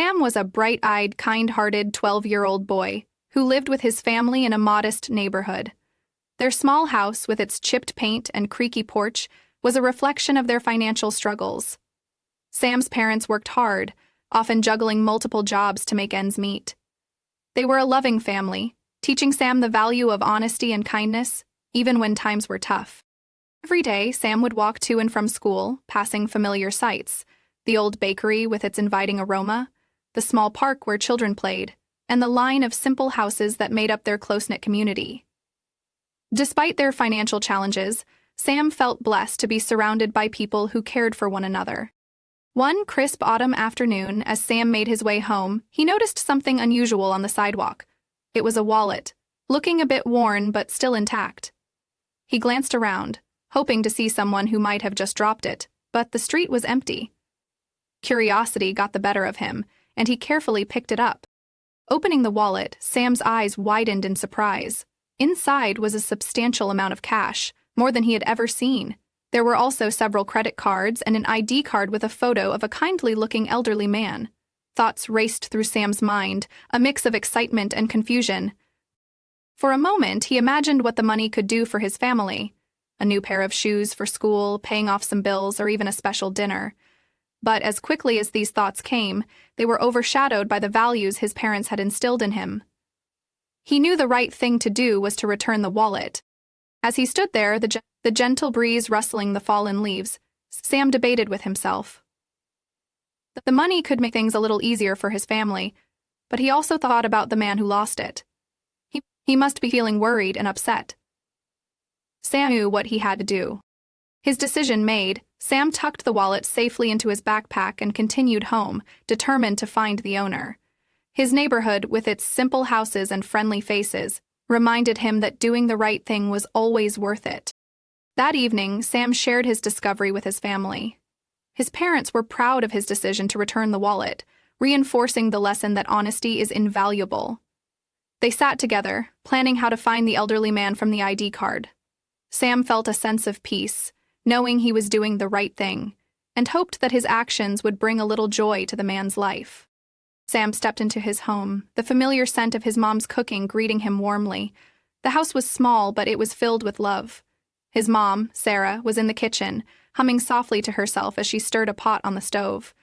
Sam was a bright-eyed, kind-hearted 12-year-old boy who lived with his family in a modest neighborhood. Their small house, with its chipped paint and creaky porch, was a reflection of their financial struggles. Sam's parents worked hard, often juggling multiple jobs to make ends meet. They were a loving family, teaching Sam the value of honesty and kindness, even when times were tough. Every day, Sam would walk to and from school, passing familiar sights: the old bakery with its inviting aroma, the small park where children played, and the line of simple houses that made up their close-knit community. Despite their financial challenges, Sam felt blessed to be surrounded by people who cared for one another. One crisp autumn afternoon, as Sam made his way home, he noticed something unusual on the sidewalk. It was a wallet, looking a bit worn but still intact. He glanced around, hoping to see someone who might have just dropped it, but the street was empty. Curiosity got the better of him, and he carefully picked it up. Opening the wallet, Sam's eyes widened in surprise. Inside was a substantial amount of cash, more than he had ever seen. There were also several credit cards and an ID card with a photo of a kindly-looking elderly man. Thoughts raced through Sam's mind, a mix of excitement and confusion. For a moment, he imagined what the money could do for his family: a new pair of shoes for school, paying off some bills, or even a special dinner. But as quickly as these thoughts came, they were overshadowed by the values his parents had instilled in him. He knew the right thing to do was to return the wallet. As he stood there, the gentle breeze rustling the fallen leaves, Sam debated with himself. The money could make things a little easier for his family, but he also thought about the man who lost it. He must be feeling worried and upset. Sam knew what he had to do. His decision made, Sam tucked the wallet safely into his backpack and continued home, determined to find the owner. His neighborhood, with its simple houses and friendly faces, reminded him that doing the right thing was always worth it. That evening, Sam shared his discovery with his family. His parents were proud of his decision to return the wallet, reinforcing the lesson that honesty is invaluable. They sat together, planning how to find the elderly man from the ID card. Sam felt a sense of peace, knowing he was doing the right thing, and hoped that his actions would bring a little joy to the man's life. Sam stepped into his home, the familiar scent of his mom's cooking greeting him warmly. The house was small, but it was filled with love. His mom, Sarah, was in the kitchen, humming softly to herself as she stirred a pot on the stove.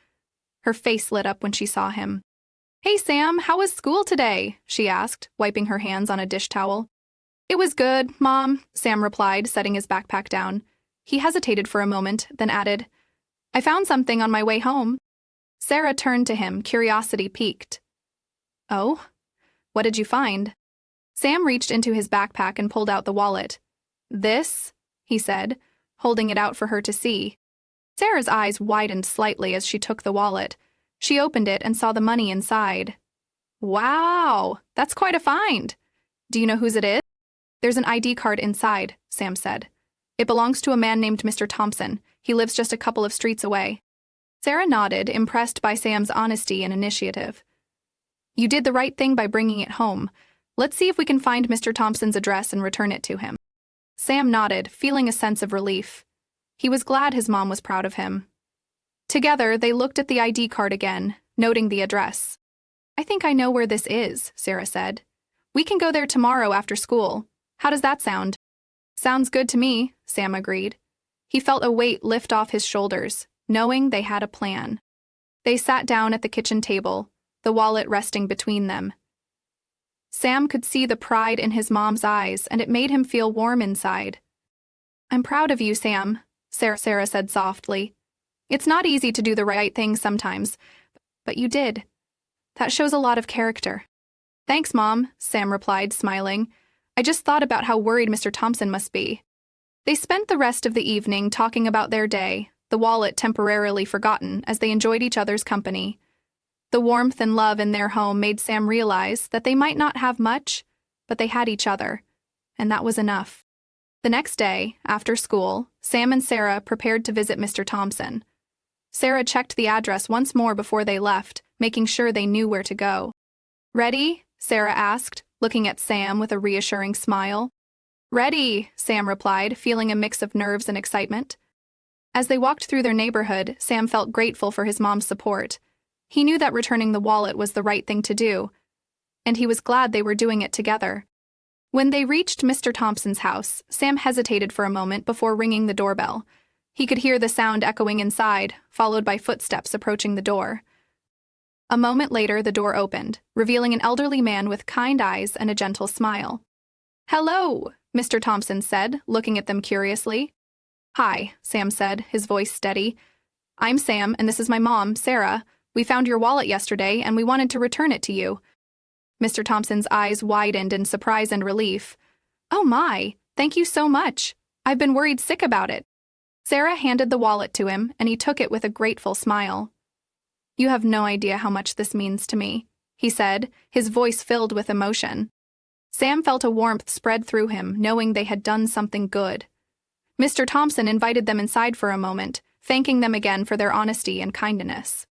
Her face lit up when she saw him. "Hey, Sam, how was school today?" she asked, wiping her hands on a dish towel. "It was good, Mom," Sam replied, setting his backpack down. He hesitated for a moment, then added, "I found something on my way home." Sarah turned to him, curiosity piqued. "Oh? What did you find?" Sam reached into his backpack and pulled out the wallet. "This?" he said, holding it out for her to see. Sarah's eyes widened slightly as she took the wallet. She opened it and saw the money inside. "Wow, that's quite a find. Do you know whose it is?" "There's an ID card inside," Sam said. "It belongs to a man named Mr. Thompson. He lives just a couple of streets away." Sarah nodded, impressed by Sam's honesty and initiative. "You did the right thing by bringing it home. Let's see if we can find Mr. Thompson's address and return it to him." Sam nodded, feeling a sense of relief. He was glad his mom was proud of him. Together, they looked at the ID card again, noting the address. "I think I know where this is," Sarah said. "We can go there tomorrow after school. How does that sound?" "Sounds good to me," Sam agreed. He felt a weight lift off his shoulders, knowing they had a plan. They sat down at the kitchen table, the wallet resting between them. Sam could see the pride in his mom's eyes, and it made him feel warm inside. "I'm proud of you, Sam," Sarah said softly. "It's not easy to do the right thing sometimes, but you did. That shows a lot of character." "Thanks, Mom," Sam replied, smiling. "I just thought about how worried Mr. Thompson must be." They spent the rest of the evening talking about their day, the wallet temporarily forgotten as they enjoyed each other's company. The warmth and love in their home made Sam realize that they might not have much, but they had each other, and that was enough. The next day, after school, Sam and Sarah prepared to visit Mr. Thompson. Sarah checked the address once more before they left, making sure they knew where to go. "Ready?" Sarah asked, looking at Sam with a reassuring smile. "Ready," Sam replied, feeling a mix of nerves and excitement. As they walked through their neighborhood, Sam felt grateful for his mom's support. He knew that returning the wallet was the right thing to do, and he was glad they were doing it together. When they reached Mr. Thompson's house, Sam hesitated for a moment before ringing the doorbell. He could hear the sound echoing inside, followed by footsteps approaching the door. A moment later, the door opened, revealing an elderly man with kind eyes and a gentle smile. "Hello," Mr. Thompson said, looking at them curiously. "Hi," Sam said, his voice steady. "I'm Sam, and this is my mom, Sarah. We found your wallet yesterday, and we wanted to return it to you." Mr. Thompson's eyes widened in surprise and relief. "Oh my, thank you so much. I've been worried sick about it." Sarah handed the wallet to him, and he took it with a grateful smile. "You have no idea how much this means to me," he said, his voice filled with emotion. Sam felt a warmth spread through him, knowing they had done something good. Mr. Thompson invited them inside for a moment, thanking them again for their honesty and kindness.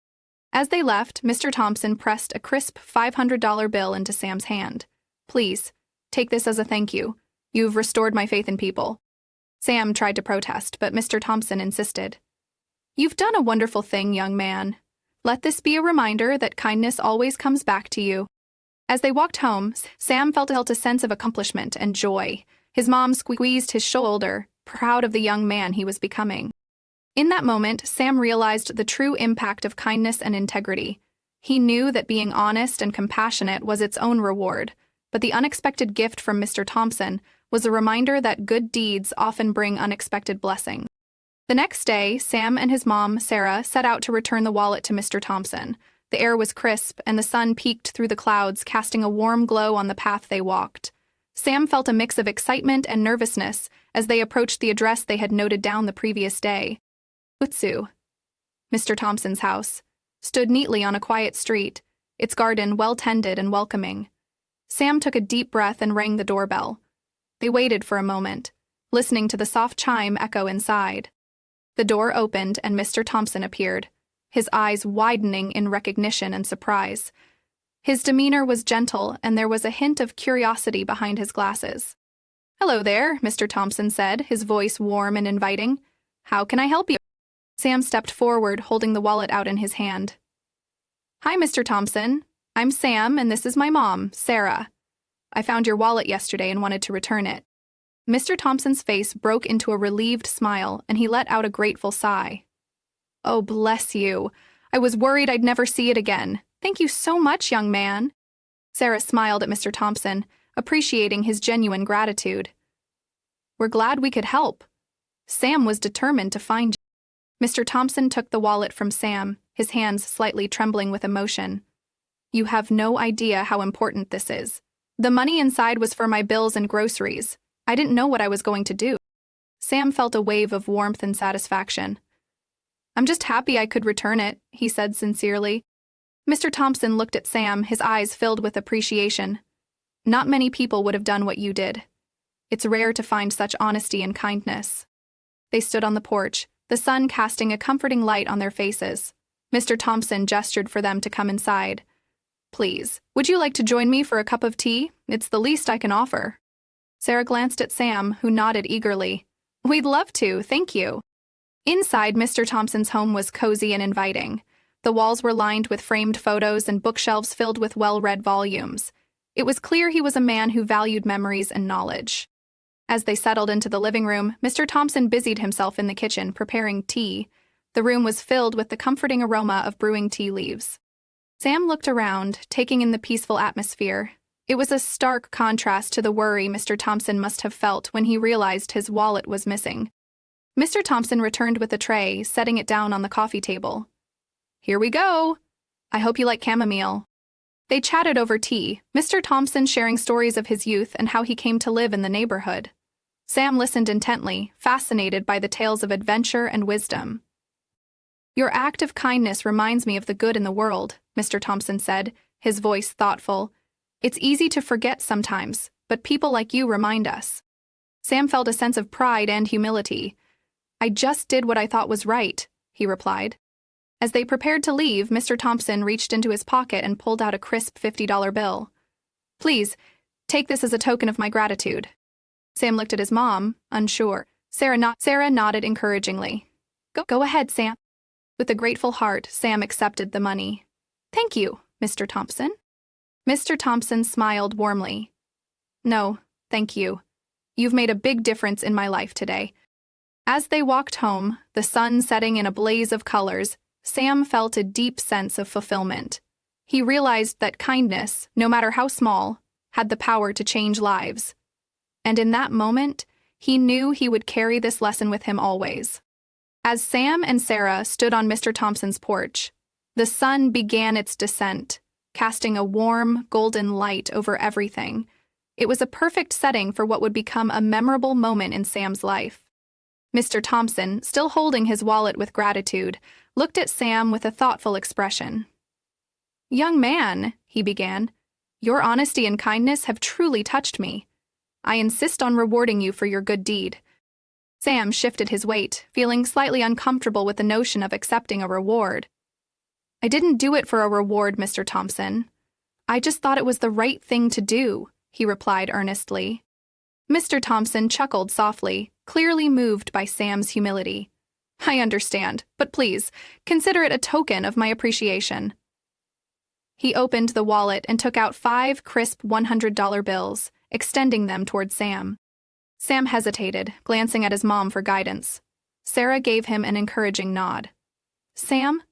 As they left, Mr. Thompson pressed a crisp $500 bill into Sam's hand. "Please, take this as a thank you. You've restored my faith in people." Sam tried to protest, but Mr. Thompson insisted. "You've done a wonderful thing, young man. Let this be a reminder that kindness always comes back to you." As they walked home, Sam felt a sense of accomplishment and joy. His mom squeezed his shoulder, proud of the young man he was becoming. In that moment, Sam realized the true impact of kindness and integrity. He knew that being honest and compassionate was its own reward, but the unexpected gift from Mr. Thompson was a reminder that good deeds often bring unexpected blessings. The next day, Sam and his mom, Sarah, set out to return the wallet to Mr. Thompson. The air was crisp, and the sun peeked through the clouds, casting a warm glow on the path they walked. Sam felt a mix of excitement and nervousness as they approached the address they had noted down the previous day. Utsu, Mr. Thompson's house, stood neatly on a quiet street, its garden well-tended and welcoming. Sam took a deep breath and rang the doorbell. They waited for a moment, listening to the soft chime echo inside. The door opened and Mr. Thompson appeared, his eyes widening in recognition and surprise. His demeanor was gentle, and there was a hint of curiosity behind his glasses. "Hello there," Mr. Thompson said, his voice warm and inviting. "How can I help you?" Sam stepped forward, holding the wallet out in his hand. "Hi, Mr. Thompson. I'm Sam, and this is my mom, Sarah. I found your wallet yesterday and wanted to return it." Mr. Thompson's face broke into a relieved smile, and he let out a grateful sigh. "Oh, bless you. I was worried I'd never see it again. Thank you so much, young man." Sarah smiled at Mr. Thompson, appreciating his genuine gratitude. "We're glad we could help." Sam was determined to find you. Mr. Thompson took the wallet from Sam, his hands slightly trembling with emotion. "You have no idea how important this is. The money inside was for my bills and groceries. I didn't know what I was going to do." Sam felt a wave of warmth and satisfaction. "I'm just happy I could return it," he said sincerely. Mr. Thompson looked at Sam, his eyes filled with appreciation. "Not many people would have done what you did. It's rare to find such honesty and kindness." They stood on the porch, the sun casting a comforting light on their faces. Mr. Thompson gestured for them to come inside. "Please, would you like to join me for a cup of tea? It's the least I can offer." Sarah glanced at Sam, who nodded eagerly. "We'd love to, thank you." Inside, Mr. Thompson's home was cozy and inviting. The walls were lined with framed photos and bookshelves filled with well-read volumes. It was clear he was a man who valued memories and knowledge. As they settled into the living room, Mr. Thompson busied himself in the kitchen, preparing tea. The room was filled with the comforting aroma of brewing tea leaves. Sam looked around, taking in the peaceful atmosphere. It was a stark contrast to the worry Mr. Thompson must have felt when he realized his wallet was missing. Mr. Thompson returned with a tray, setting it down on the coffee table. "Here we go. I hope you like chamomile." They chatted over tea, Mr. Thompson sharing stories of his youth and how he came to live in the neighborhood. Sam listened intently, fascinated by the tales of adventure and wisdom. "Your act of kindness reminds me of the good in the world," Mr. Thompson said, his voice thoughtful. "It's easy to forget sometimes, but people like you remind us." Sam felt a sense of pride and humility. "I just did what I thought was right," he replied. As they prepared to leave, Mr. Thompson reached into his pocket and pulled out a crisp $50 bill. "Please, take this as a token of my gratitude." Sam looked at his mom, unsure. Sarah nodded encouragingly. Go ahead, Sam." With a grateful heart, Sam accepted the money. Thank you, Mr. Thompson. Mr. Thompson smiled warmly. No, thank you. You've made a big difference in my life today. As they walked home, the sun setting in a blaze of colors, Sam felt a deep sense of fulfillment. He realized that kindness, no matter how small, had the power to change lives. And in that moment, he knew he would carry this lesson with him always. As Sam and Sarah stood on Mr. Thompson's porch, the sun began its descent, casting a warm, golden light over everything. It was a perfect setting for what would become a memorable moment in Sam's life. Mr. Thompson, still holding his wallet with gratitude, looked at Sam with a thoughtful expression. "Young man," he began, "your honesty and kindness have truly touched me. I insist on rewarding you for your good deed." Sam shifted his weight, feeling slightly uncomfortable with the notion of accepting a reward. "I didn't do it for a reward, Mr. Thompson. I just thought it was the right thing to do," he replied earnestly. Mr. Thompson chuckled softly, clearly moved by Sam's humility. "I understand, but please, consider it a token of my appreciation." He opened the wallet and took out 5 crisp $100 bills, extending them toward Sam. Sam hesitated, glancing at his mom for guidance. Sarah gave him an encouraging nod. "Sam,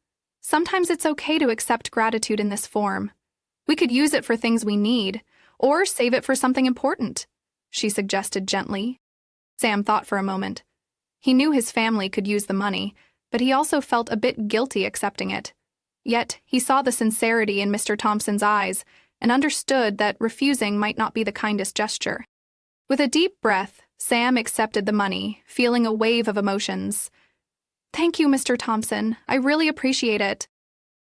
sometimes it's okay to accept gratitude in this form. We could use it for things we need, or save it for something important," she suggested gently. Sam thought for a moment. He knew his family could use the money, but he also felt a bit guilty accepting it. Yet he saw the sincerity in Mr. Thompson's eyes and understood that refusing might not be the kindest gesture. With a deep breath, Sam accepted the money, feeling a wave of emotions. "Thank you, Mr. Thompson. I really appreciate it."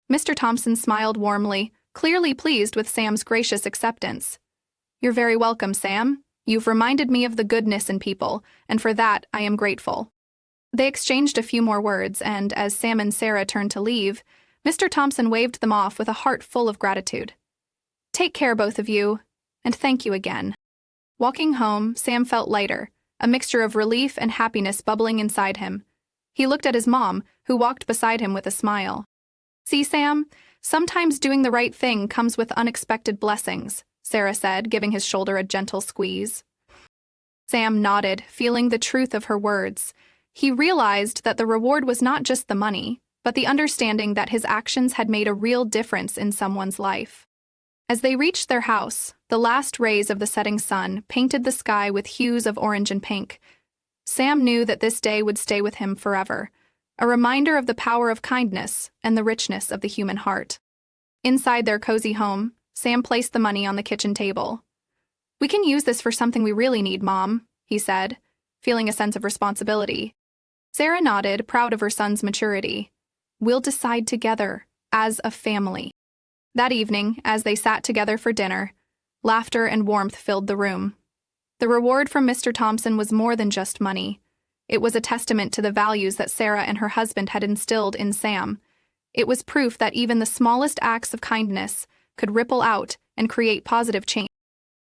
Mr. Thompson smiled warmly, clearly pleased with Sam's gracious acceptance. "You're very welcome, Sam. You've reminded me of the goodness in people, and for that I am grateful." They exchanged a few more words, and as Sam and Sarah turned to leave, Mr. Thompson waved them off with a heart full of gratitude. "Take care, both of you, and thank you again." Walking home, Sam felt lighter, a mixture of relief and happiness bubbling inside him. He looked at his mom, who walked beside him with a smile. "See, Sam, sometimes doing the right thing comes with unexpected blessings," Sarah said, giving his shoulder a gentle squeeze. Sam nodded, feeling the truth of her words. He realized that the reward was not just the money, but the understanding that his actions had made a real difference in someone's life. As they reached their house, the last rays of the setting sun painted the sky with hues of orange and pink. Sam knew that this day would stay with him forever, a reminder of the power of kindness and the richness of the human heart. Inside their cozy home, Sam placed the money on the kitchen table. "We can use this for something we really need, Mom," he said, feeling a sense of responsibility. Sarah nodded, proud of her son's maturity. "We'll decide together, as a family." That evening, as they sat together for dinner, laughter and warmth filled the room. The reward from Mr. Thompson was more than just money. It was a testament to the values that Sarah and her husband had instilled in Sam. It was proof that even the smallest acts of kindness could ripple out and create positive change.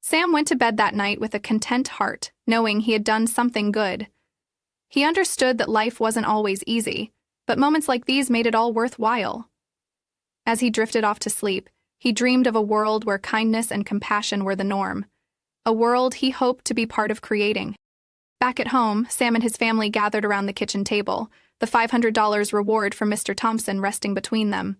Sam went to bed that night with a content heart, knowing he had done something good. He understood that life wasn't always easy, but moments like these made it all worthwhile. As he drifted off to sleep, he dreamed of a world where kindness and compassion were the norm, a world he hoped to be part of creating. Back at home, Sam and his family gathered around the kitchen table, the $500 reward from Mr. Thompson resting between them.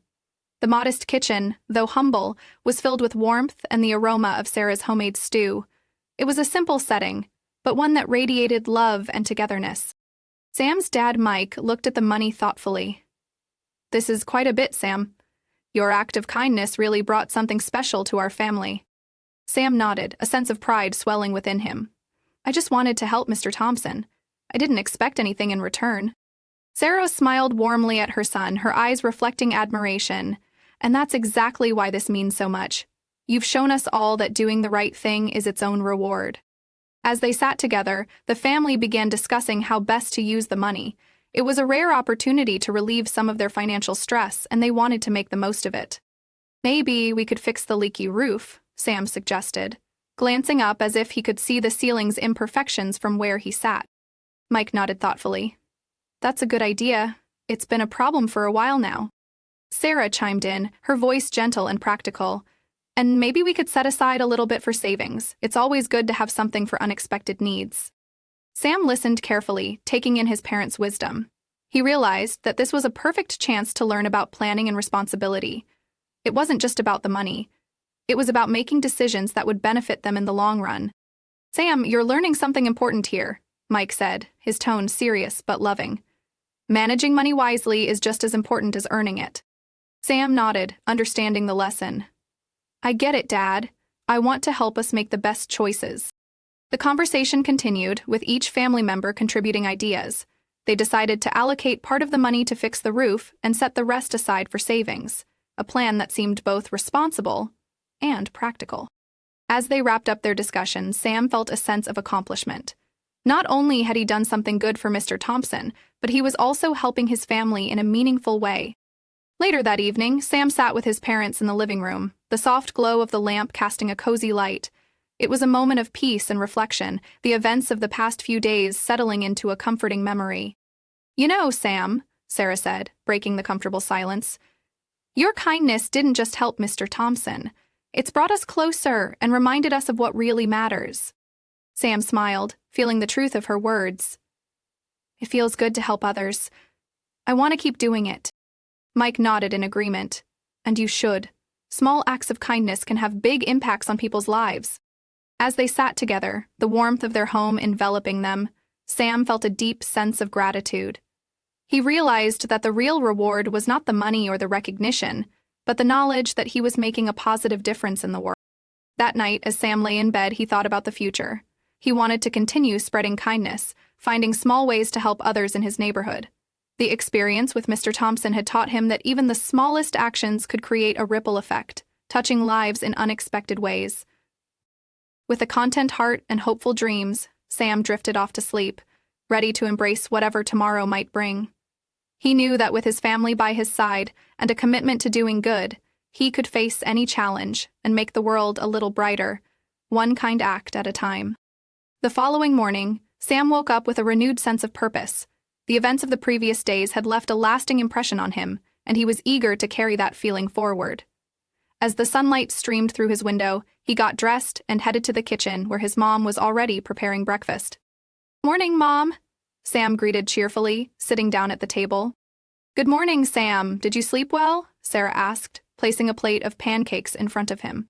The modest kitchen, though humble, was filled with warmth and the aroma of Sarah's homemade stew. It was a simple setting, but one that radiated love and togetherness. Sam's dad, Mike, looked at the money thoughtfully. "This is quite a bit, Sam. Your act of kindness really brought something special to our family." Sam nodded, a sense of pride swelling within him. "I just wanted to help Mr. Thompson. I didn't expect anything in return." Sarah smiled warmly at her son, her eyes reflecting admiration. "And that's exactly why this means so much. You've shown us all that doing the right thing is its own reward." As they sat together, the family began discussing how best to use the money. It was a rare opportunity to relieve some of their financial stress, and they wanted to make the most of it. "Maybe we could fix the leaky roof," Sam suggested, glancing up as if he could see the ceiling's imperfections from where he sat. Mike nodded thoughtfully. "That's a good idea. It's been a problem for a while now." Sarah chimed in, her voice gentle and practical. And maybe we could set aside a little bit for savings. It's always good to have something for unexpected needs. Sam listened carefully, taking in his parents' wisdom. He realized that this was a perfect chance to learn about planning and responsibility. It wasn't just about the money. It was about making decisions that would benefit them in the long run. Sam, you're learning something important here, Mike said, his tone serious but loving. Managing money wisely is just as important as earning it. Sam nodded, understanding the lesson. I get it, Dad. I want to help us make the best choices. The conversation continued, with each family member contributing ideas. They decided to allocate part of the money to fix the roof and set the rest aside for savings, a plan that seemed both responsible and practical. As they wrapped up their discussion, Sam felt a sense of accomplishment. Not only had he done something good for Mr. Thompson, but he was also helping his family in a meaningful way. Later that evening, Sam sat with his parents in the living room, the soft glow of the lamp casting a cozy light. It was a moment of peace and reflection, the events of the past few days settling into a comforting memory. You know, Sam, Sarah said, breaking the comfortable silence, your kindness didn't just help Mr. Thompson. It's brought us closer and reminded us of what really matters. Sam smiled, feeling the truth of her words. It feels good to help others. I want to keep doing it. Mike nodded in agreement. And you should. Small acts of kindness can have big impacts on people's lives. As they sat together, the warmth of their home enveloping them, Sam felt a deep sense of gratitude. He realized that the real reward was not the money or the recognition, but the knowledge that he was making a positive difference in the world. That night, as Sam lay in bed, he thought about the future. He wanted to continue spreading kindness, finding small ways to help others in his neighborhood. The experience with Mr. Thompson had taught him that even the smallest actions could create a ripple effect, touching lives in unexpected ways. With a content heart and hopeful dreams, Sam drifted off to sleep, ready to embrace whatever tomorrow might bring. He knew that with his family by his side and a commitment to doing good, he could face any challenge and make the world a little brighter, one kind act at a time. The following morning, Sam woke up with a renewed sense of purpose. The events of the previous days had left a lasting impression on him, and he was eager to carry that feeling forward. As the sunlight streamed through his window, he got dressed and headed to the kitchen where his mom was already preparing breakfast. "Morning, Mom," Sam greeted cheerfully, sitting down at the table. "Good morning, Sam. Did you sleep well?" Sarah asked, placing a plate of pancakes in front of him.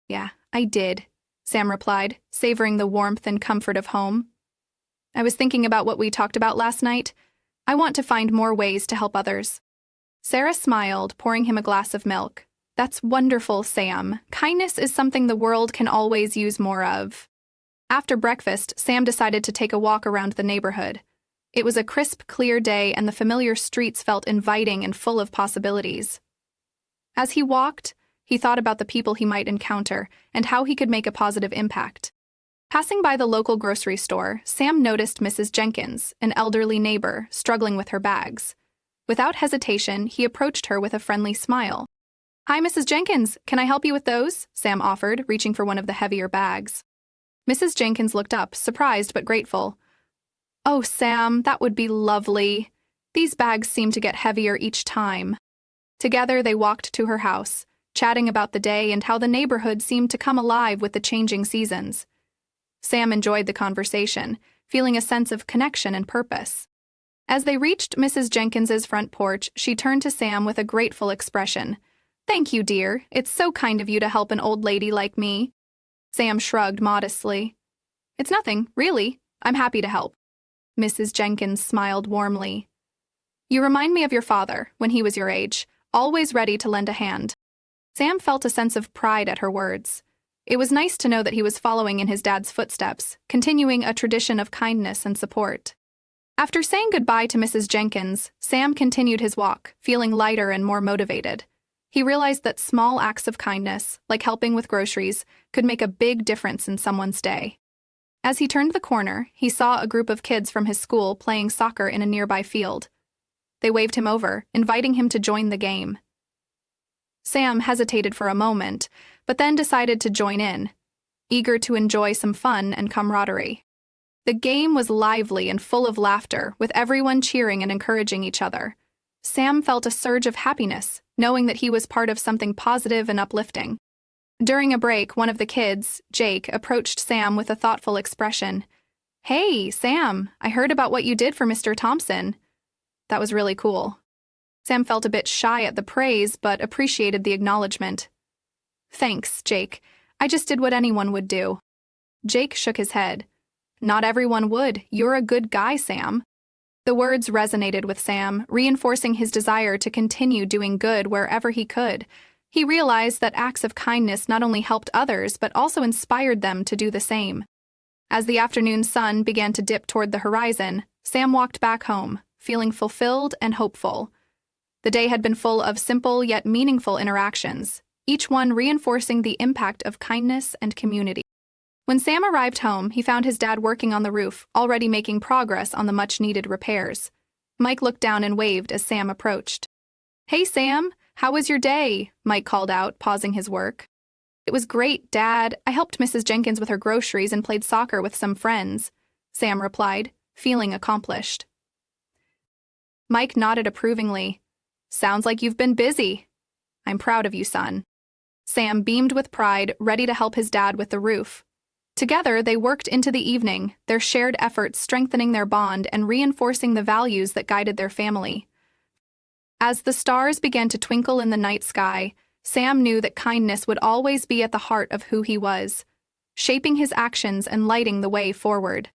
"Yeah, I did," Sam replied, savoring the warmth and comfort of home. "I was thinking about what we talked about last night. I want to find more ways to help others." Sarah smiled, pouring him a glass of milk. "That's wonderful, Sam. Kindness is something the world can always use more of." After breakfast, Sam decided to take a walk around the neighborhood. It was a crisp, clear day, and the familiar streets felt inviting and full of possibilities. As he walked, he thought about the people he might encounter and how he could make a positive impact. Passing by the local grocery store, Sam noticed Mrs. Jenkins, an elderly neighbor, struggling with her bags. Without hesitation, he approached her with a friendly smile. "Hi, Mrs. Jenkins. Can I help you with those?" Sam offered, reaching for one of the heavier bags. Mrs. Jenkins looked up, surprised but grateful. "Oh, Sam, that would be lovely. These bags seem to get heavier each time." Together, they walked to her house, chatting about the day and how the neighborhood seemed to come alive with the changing seasons. Sam enjoyed the conversation, feeling a sense of connection and purpose. As they reached Mrs. Jenkins's front porch, she turned to Sam with a grateful expression. "Thank you, dear. It's so kind of you to help an old lady like me." Sam shrugged modestly. "It's nothing, really. I'm happy to help." Mrs. Jenkins smiled warmly. "You remind me of your father, when he was your age, always ready to lend a hand." Sam felt a sense of pride at her words. It was nice to know that he was following in his dad's footsteps, continuing a tradition of kindness and support. After saying goodbye to Mrs. Jenkins, Sam continued his walk, feeling lighter and more motivated. He realized that small acts of kindness, like helping with groceries, could make a big difference in someone's day. As he turned the corner, he saw a group of kids from his school playing soccer in a nearby field. They waved him over, inviting him to join the game. Sam hesitated for a moment, but then decided to join in, eager to enjoy some fun and camaraderie. The game was lively and full of laughter, with everyone cheering and encouraging each other. Sam felt a surge of happiness, knowing that he was part of something positive and uplifting. During a break, one of the kids, Jake, approached Sam with a thoughtful expression. "Hey, Sam, I heard about what you did for Mr. Thompson. That was really cool." Sam felt a bit shy at the praise, but appreciated the acknowledgement. "Thanks, Jake. I just did what anyone would do." Jake shook his head. "Not everyone would. You're a good guy, Sam." The words resonated with Sam, reinforcing his desire to continue doing good wherever he could. He realized that acts of kindness not only helped others but also inspired them to do the same. As the afternoon sun began to dip toward the horizon, Sam walked back home, feeling fulfilled and hopeful. The day had been full of simple yet meaningful interactions, each one reinforcing the impact of kindness and community. When Sam arrived home, he found his dad working on the roof, already making progress on the much-needed repairs. Mike looked down and waved as Sam approached. "Hey, Sam, how was your day?" Mike called out, pausing his work. "It was great, Dad. I helped Mrs. Jenkins with her groceries and played soccer with some friends," Sam replied, feeling accomplished. Mike nodded approvingly. "Sounds like you've been busy." "I'm proud of you, son." Sam beamed with pride, ready to help his dad with the roof. Together, they worked into the evening, their shared efforts strengthening their bond and reinforcing the values that guided their family. As the stars began to twinkle in the night sky, Sam knew that kindness would always be at the heart of who he was, shaping his actions and lighting the way forward.